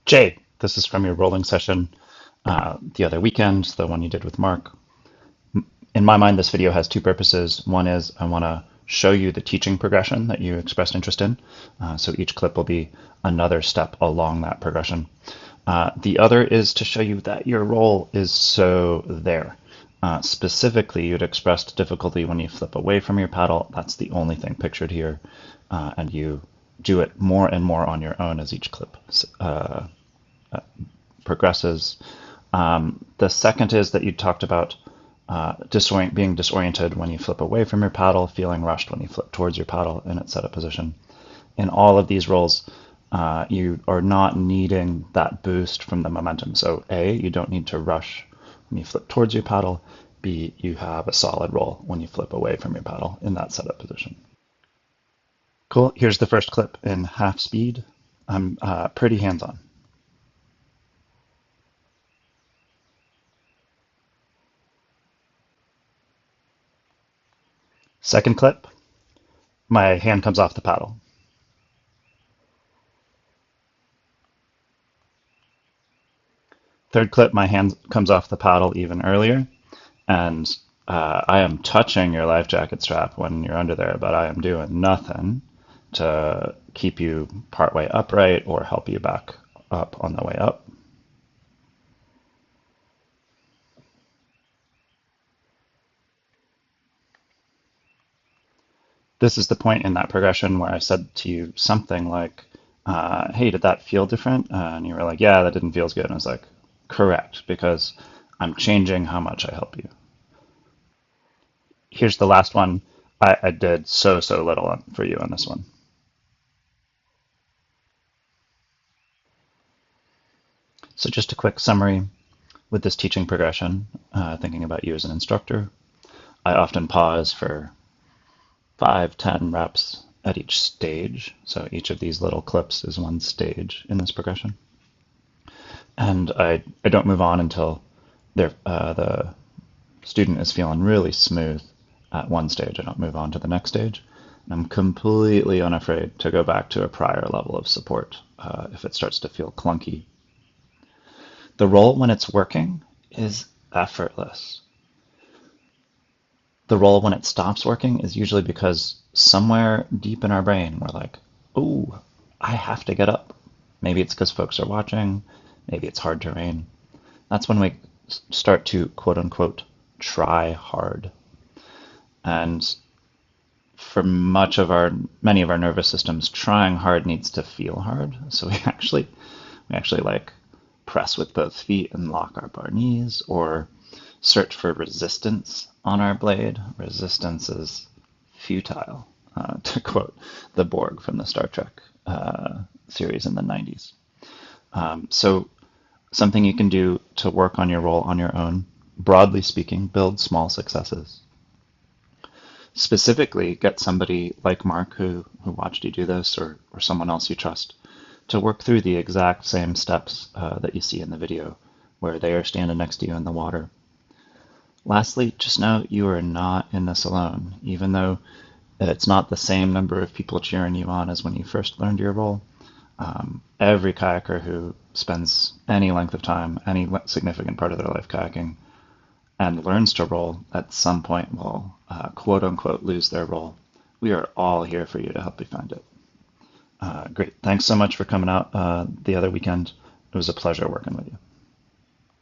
Jay, this is from your rolling session the other weekend, the one you did with Mark. In my mind, this video has two purposes. One is I want to show you the teaching progression that you expressed interest in. So each clip will be another step along that progression. The other is to show you that your roll is so there. Specifically, you'd expressed difficulty when you flip away from your paddle. That's the only thing pictured here. And you do it more and more on your own as each clip progresses. The second is that you talked about being disoriented when you flip away from your paddle, feeling rushed when you flip towards your paddle in its setup position. In all of these rolls, you are not needing that boost from the momentum. So A, you don't need to rush when you flip towards your paddle. B, you have a solid roll when you flip away from your paddle in that setup position. Cool. Here's the first clip in half speed. I'm pretty hands-on. Second clip, my hand comes off the paddle. Third clip, my hand comes off the paddle even earlier, and I am touching your life jacket strap when you're under there, but I am doing nothing to keep you partway upright or help you back up on the way up. This is the point in that progression where I said to you something like, hey, did that feel different? And you were like, yeah, that didn't feel as good. And I was like, correct, because I'm changing how much I help you. Here's the last one. I did so little for you on this one. So just a quick summary with this teaching progression, thinking about you as an instructor. I often pause for 5, 10 reps at each stage. So each of these little clips is one stage in this progression. And I don't move on until the student is feeling really smooth at one stage. I don't move on to the next stage. And I'm completely unafraid to go back to a prior level of support if it starts to feel clunky. The roll, when it's working, is effortless. The roll, when it stops working, is usually because somewhere deep in our brain we're like, oh, I have to get up. Maybe it's because folks are watching. Maybe it's hard terrain. That's when we start to, quote unquote, try hard. And for many of our nervous systems, trying hard needs to feel hard. So we actually like press with both feet and lock up our knees, or search for resistance on our blade. Resistance is futile, to quote the Borg from the Star Trek series in the 90s. So something you can do to work on your roll on your own, broadly speaking, build small successes. Specifically, get somebody like Mark who watched you do this, or someone else you trust, to work through the exact same steps that you see in the video, where they are standing next to you in the water. Lastly, just know you are not in this alone. Even though it's not the same number of people cheering you on as when you first learned your roll, every kayaker who spends any length of time, any significant part of their life kayaking, and learns to roll at some point will, quote unquote, lose their roll. We are all here for you to help you find it. Great. Thanks so much for coming out the other weekend. It was a pleasure working with you.